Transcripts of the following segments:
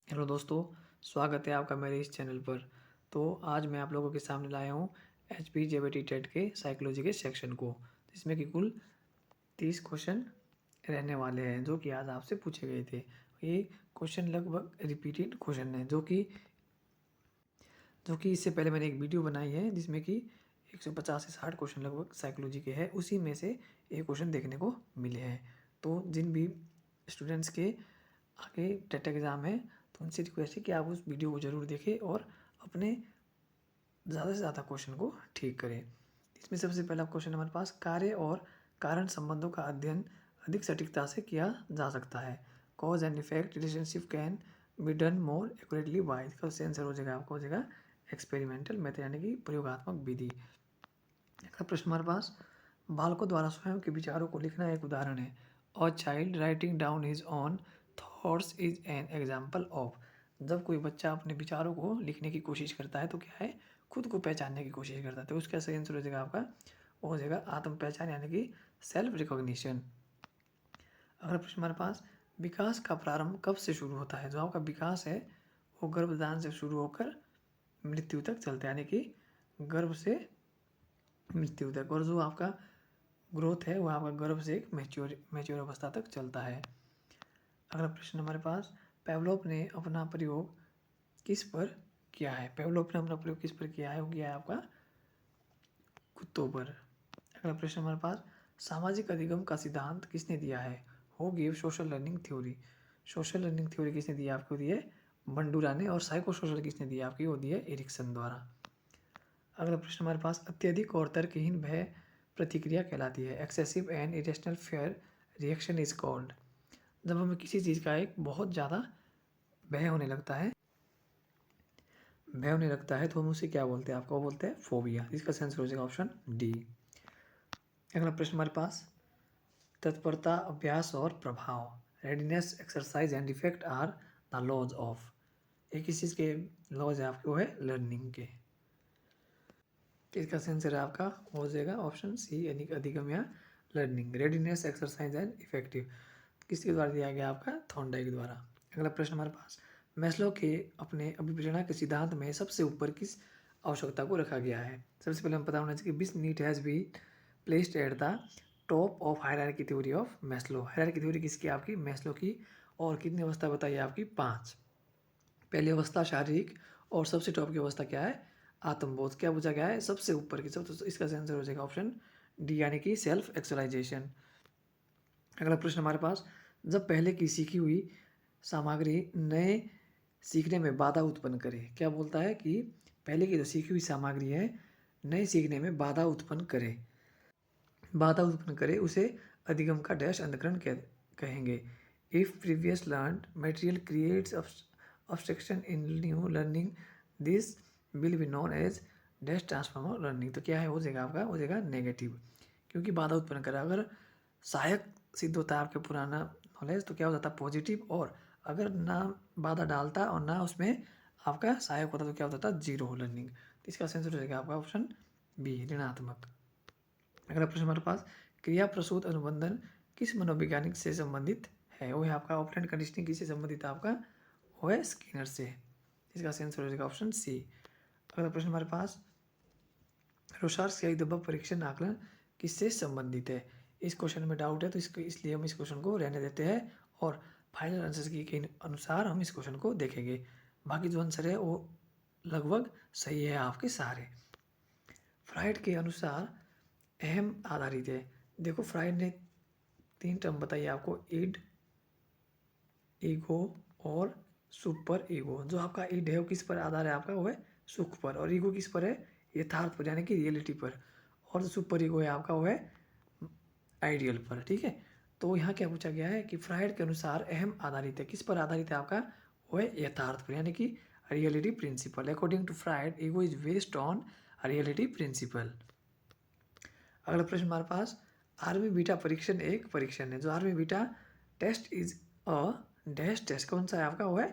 Hello दोस्तों, स्वागत है आपका मेरे इस चैनल पर। तो आज मैं आप लोगों के सामने लाया हूँ HPJBT टेट के साइकोलॉजी के सेक्शन को, जिसमें कि कुल 30 क्वेश्चन रहने वाले हैं जो कि आज आपसे पूछे गए थे। ये क्वेश्चन लगभग रिपीटेड क्वेश्चन हैं जो कि इससे पहले मैंने एक वीडियो बनाई है जिसमें कि 150 से 60 क्वेश्चन लगभग साइकोलॉजी के हैं, उसी में से एक क्वेश्चन देखने को मिले हैं। तो जिन भी स्टूडेंट्स के आगे टेट एग्ज़ाम है तो उनसे रिक्वेस्ट है कि आप उस वीडियो को ज़रूर देखें और अपने ज़्यादा से ज़्यादा क्वेश्चन को ठीक करें। इसमें सबसे पहला क्वेश्चन हमारे पास, कार्य और कारण संबंधों का अध्ययन अधिक सटीकता से किया जा सकता है। Cause and effect relationship can be done more accurately by. इसका सही आंसर हो जाएगा आपका हो जाएगा एक्सपेरिमेंटल मेथड यानी कि प्रयोगात्मक विधि। अगला प्रश्न हमारे पास, बालकों द्वारा स्वयं के विचारों को लिखना एक उदाहरण है। A child writing down his on thoughts is an example of. जब कोई बच्चा अपने विचारों को लिखने की कोशिश करता है तो क्या है, खुद को पहचानने की कोशिश करता है। तो उसका सही आंसर हो जाएगा आपका वो हो जाएगा आत्म पहचान यानी कि सेल्फ रिकॉग्निशन। अगला प्रश्न हमारे पास, विकास का प्रारंभ कब से शुरू होता है। जो आपका विकास है वो गर्भधान से शुरू होकर मृत्यु तक चलता है, यानी कि गर्भ से मृत्यु तक। और जो आपका ग्रोथ है वो आपका गर्भ से एक मैच्योर अवस्था तक चलता है। अगला प्रश्न हमारे पास, पेवलोव ने अपना प्रयोग किस पर किया है। पेवलोव ने अपना प्रयोग किस पर किया है, वो किया है आपका कुत्तों पर। अगला प्रश्न हमारे पास, सामाजिक अधिगम का सिद्धांत किसने दिया है। Who give social learning theory. Social learning theory किसने दी है आपको, दी है बंडूरा ने। और साइको सोशल किसने दी है आपकी, वो दी है एरिक्सन द्वारा। अगला प्रश्न हमारे पास, अत्यधिक और तर्कहीन भय प्रतिक्रिया कहलाती है। Excessive and irrational fair reaction is called. जब हमें किसी चीज़ का एक बहुत ज़्यादा भय होने लगता है तो हम उसे क्या बोलते हैं, आपको बोलते हैं फोबिया। इसका आंसर हो जाएगा ऑप्शन डी। अगला प्रश्न हमारे पास, तत्परता, अभ्यास और प्रभाव। Readiness, exercise and effect are the laws of. एक किस चीज़ के लॉज है आपके, वो है लर्निंग के। इसका आंसर है आपका हो जाएगा ऑप्शन सी यानी कि अधिगम या learning. Readiness, exercise and effective किसके द्वारा दिया गया आपका, थॉर्नडाइक द्वारा। अगला प्रश्न हमारे पास, मैस्लो के अपने अभिप्रेरणा के सिद्धांत में सबसे ऊपर किस आवश्यकता को रखा गया है। सबसे पहले हम पता होना चाहिए कि which need has be placed at the top of hierarchy theory of Maslow. Hierarchy theory किसकी, आपकी मैस्लो की। और कितनी अवस्था बताइए आपकी, 5। पहली अवस्था शारीरिक, और सबसे टॉप की अवस्था क्या है, आत्मबोध। क्या पूछा गया है, सबसे ऊपर की। सब इसका आंसर हो जाएगा ऑप्शन डी यानी कि सेल्फ एक्चुअलाइजेशन। अगला प्रश्न हमारे पास, जब पहले की सीखी हुई सामग्री नए सीखने में बाधा उत्पन्न करे। क्या बोलता है कि पहले की जो सीखी हुई सामग्री है नए सीखने में बाधा उत्पन्न करे। बाधा उत्पन्न करे उसे अधिगम का डैश अंधकरण कहेंगे। If previous learn material creates obstruction in new learning, this will be known as dash transformer learning. तो क्या है, हो जाएगा आपका हो जाएगा नेगेटिव, क्योंकि बाधा उत्पन्न करा। अगर सहायक सिद्ध होता है आपके पुराना नॉलेज तो क्या हो जाता है, पॉजिटिव। और अगर ना बाधा डालता और ना उसमें आपका सहायक होता तो क्या होता था, जीरो लर्निंग। तो इसका आंसर हो जाएगा आपका ऑप्शन बी, ऋणात्मक। अगला प्रश्न हमारे पास, क्रिया प्रसूत अनुबंधन किस मनोवैज्ञानिक से संबंधित है। वो है आपका ऑपरेंट कंडीशनिंग किससे संबंधित है आपका, वो है स्किनर से। इसका आंसर हो जाएगा ऑप्शन सी। अगला प्रश्न हमारे पास, रोशार्स का दबाव परीक्षण आकलन किससे संबंधित है। इस क्वेश्चन में डाउट है तो इसको इसलिए हम इस क्वेश्चन को रहने देते हैं और फाइनल आंसर की के अनुसार हम इस क्वेश्चन को देखेंगे। बाकी जो आंसर है वो लगभग सही है आपके सारे। फ्राइड के अनुसार अहम आधारित है। देखो फ्राइड ने 3 टर्म बताइए आपको, ईड, ईगो और सुपर ईगो। जो आपका ईड है वो किस पर आधार है आपका, वो है सुख पर। और ईगो किस पर है, यथार्थ पर यानी कि रियलिटी पर। और जो सुपर ईगो है आपका वो है आइडियल पर। ठीक है, तो यहाँ क्या पूछा गया है कि फ्राइड के अनुसार अहम आधारित है, किस पर आधारित है आपका, वो है यथार्थ पर यानी कि reality principle. According to Freud ego is based on reality principle. अगला प्रश्न हमारे पास, आर्मी बीटा परीक्षण एक परीक्षण है। जो army beta test is a dash test, कौन सा है आपका, वो है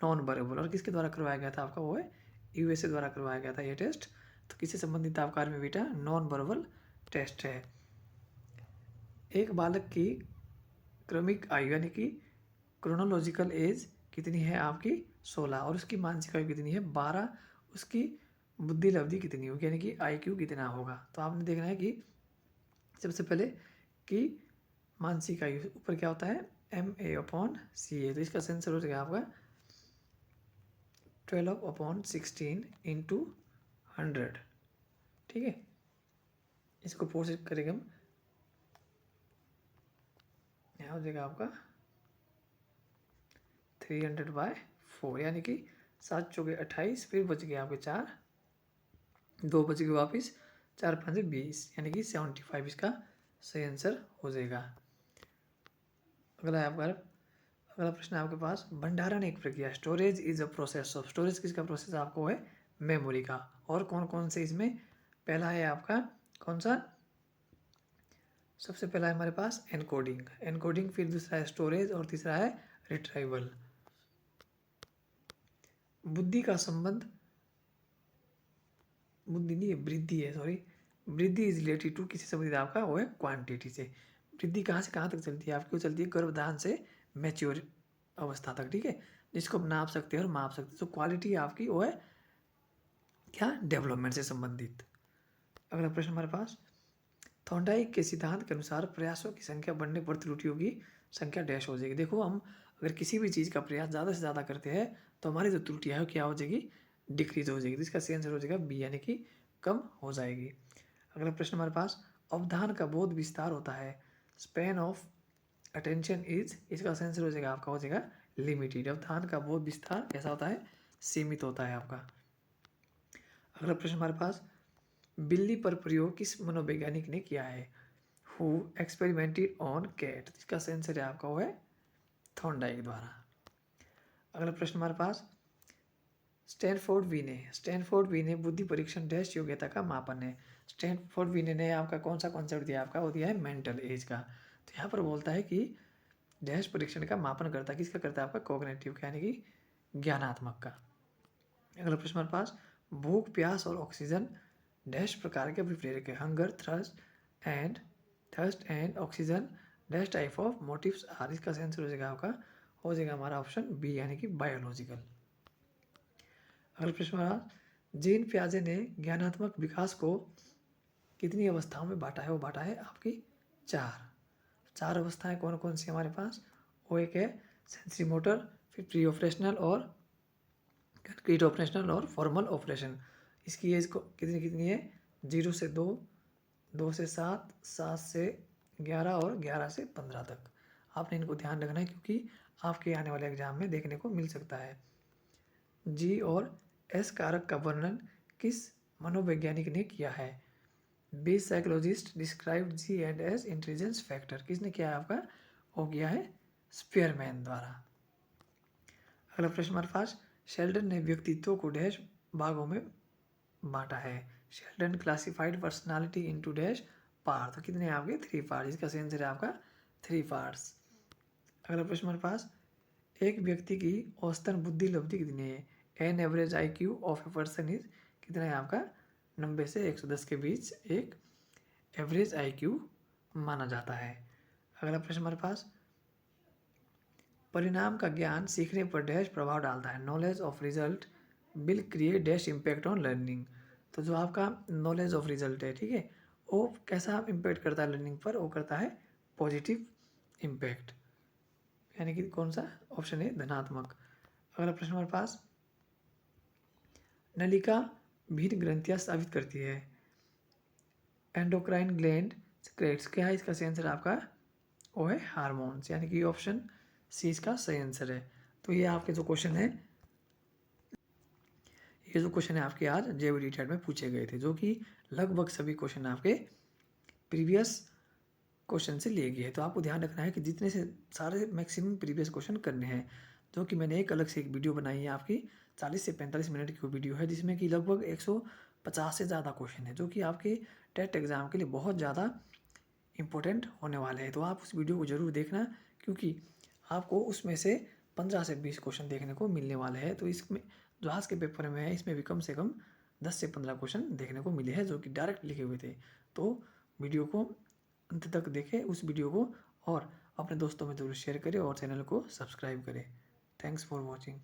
नॉन बरेबल। और किसके द्वारा करवाया गया था आपका, वो है यूएसए द्वारा करवाया गया था ये टेस्ट। तो किससे संबंधित था आपका आर्मी बीटा, नॉन बरेबल टेस्ट है। एक बालक की क्रमिक आयु यानी कि क्रोनोलॉजिकल एज कितनी है आपकी 16 और उसकी मानसिक आयु कितनी है 12, उसकी बुद्धि लब्धि कितनी होगी यानी कि IQ कितना होगा। तो आपने देखना है कि सबसे पहले कि मानसिक आयु ऊपर क्या होता है MA/CA, तो इसका आंसर हो जाएगा आपका 12/16 इंटू 100। ठीक है, इसको प्रोसेस करेंगे हम, यहाँ हो जाएगा आपका 300/4 यानी कि 7 चौके 28, फिर बच गए आपके 4, 2 बच गए वापिस, 4 5 20 यानी कि 75 इसका सही आंसर हो जाएगा। अगला है आपका, अगला प्रश्न है आपके पास, भंडारण एक प्रक्रिया, storage is a process of, storage किसका प्रोसेस आपको है मेमोरी का। और कौन कौन से इसमें, पहला है आपका कौन सा, सबसे पहला है हमारे पास एनकोडिंग, फिर दूसरा है स्टोरेज और तीसरा है रिट्राइवल। बुद्धि का संबंध, बुद्धि नहीं है वृद्धि है, सॉरी, वृद्धि इज रिलेटेड टू किसी संबंधित आपका वो है क्वांटिटी से। वृद्धि कहाँ से कहाँ तक चलती है आपकी, वो चलती है गर्भधान से मैच्योर अवस्था तक। ठीक है, जिसको आप नाप सकते हैं और माप सकते हैं। तो क्वालिटी आपकी वो है क्या, डेवलपमेंट से संबंधित। अगला प्रश्न हमारे पास, थॉर्नडाइक के सिद्धांत के अनुसार प्रयासों की संख्या बढ़ने पर त्रुटियों की संख्या डैश हो जाएगी। देखो, हम अगर किसी भी चीज़ का प्रयास ज़्यादा से ज़्यादा करते हैं तो हमारी जो त्रुटियाँ है क्या हो जाएगी, डिक्रीज हो जाएगी। तो इसका सही आंसर हो जाएगा बी यानी कि कम हो जाएगी। अगला प्रश्न हमारे पास, अवधान का बहुत विस्तार होता है, स्पैन ऑफ अटेंशन इज, इसका सही आंसर हो जाएगा आपका हो जाएगा लिमिटेड। अवधान का बहुत विस्तार कैसा होता है, सीमित होता है आपका। अगला प्रश्न हमारे पास, बिल्ली पर प्रयोग किस मनोवैज्ञानिक ने किया है, हु एक्सपेरिमेंटेड ऑन कैट, इसका सही आंसर है आपका वो है थॉर्नडाइक द्वारा। अगला प्रश्न हमारे पास, स्टैनफोर्ड वी ने बुद्धि परीक्षण डैश योग्यता का मापन है। स्टैनफोर्ड वी ने आपका कौन सा कॉन्सेप्ट दिया आपका, वो दिया है मेंटल एज का। तो यहाँ पर बोलता है कि डैश परीक्षण का मापन करता है, किसका करता है आपका कॉग्निटिव का यानी कि ज्ञानात्मक का। अगला प्रश्न हमारे पास, भूख प्यास और ऑक्सीजन डैश प्रकार के अभिप्रेरक है, hunger thirst and oxygen dash type of motives are, इसका आंसर हो जाएगा आपका हो जाएगा हमारा ऑप्शन बी यानी कि बायोलॉजिकल। अगला प्रश्न हमारा, जीन पियाजे ने ज्ञानात्मक विकास को कितनी अवस्थाओं में बांटा है, वो बांटा है आपकी चार अवस्थाएं। कौन कौन सी हमारे पास, वो एक है सेंसरी मोटर, फिर प्री ऑपरेशनल और कंक्रीट ऑपरेशनल और फॉर्मल ऑपरेशन। इसकी एज को कितनी कितनी है, 0 से 2, 2 से 7, 7 से 11 और 11 से 15 तक। आपने इनको ध्यान रखना है क्योंकि आपके आने वाले एग्जाम में देखने को मिल सकता है। जी और एस कारक का वर्णन किस मनोवैज्ञानिक ने किया है, B psychologist describe G and S intelligence factor, किसने किया है आपका, हो गया है स्पीयरमैन द्वारा। अगला प्रश्न हमारे पास, शेल्डन ने व्यक्तित्व को डैश भागों में बांटा है, Sheldon classified personality into dash part, तो कितने आपके 3 पार्ट, इसका सही आंसर है आपका 3 पार्ट्स। अगला प्रश्न हमारे पास, एक व्यक्ति की औसतन बुद्धि लब्धि कितनी है, an average IQ of a person is, कितना है आपका 90 से 110 के बीच एक एवरेज IQ माना जाता है। अगला प्रश्न हमारे पास, परिणाम का ज्ञान सीखने पर डैश प्रभाव डालता है, knowledge of result will create dash impact on learning, तो जो आपका नॉलेज ऑफ रिजल्ट है, ठीक है, वो कैसा इम्पैक्ट करता है लर्निंग पर, वो करता है पॉजिटिव इम्पैक्ट, यानी कि कौन सा ऑप्शन है धनात्मक। अगला प्रश्न हमारे पास, नलिका भिन्न ग्रंथियां स्थापित करती है, एंडोक्राइन ग्लैंड सिक्रेट्स, क्या है इसका सही आंसर आपका वो है हार्मोन्स, यानी कि ऑप्शन सी इसका सही आंसर है। तो ये आपके जो क्वेश्चन है, ये जो क्वेश्चन है आपके आज JEE टेट में पूछे गए थे, जो कि लगभग सभी क्वेश्चन आपके प्रीवियस क्वेश्चन से लिए गए हैं। तो आपको ध्यान रखना है कि जितने से सारे मैक्सिमम प्रीवियस क्वेश्चन करने हैं, जो कि मैंने एक अलग से एक वीडियो बनाई है आपकी 40 से 45 मिनट की वीडियो है, जिसमें कि लगभग 150 से ज़्यादा क्वेश्चन है, जो कि आपके टेट एग्ज़ाम के लिए बहुत ज़्यादा इम्पोर्टेंट होने वाले हैं। तो आप उस वीडियो को ज़रूर देखना, क्योंकि आपको उसमें से 15 से 20 क्वेश्चन देखने को मिलने वाले हैं। तो इसमें जो आज के पेपर में है, इसमें भी कम से कम 10 से 15 क्वेश्चन देखने को मिले हैं, जो कि डायरेक्ट लिखे हुए थे। तो वीडियो को अंत तक देखें उस वीडियो को, और अपने दोस्तों में ज़रूर शेयर करें और चैनल को सब्सक्राइब करें। Thanks for watching.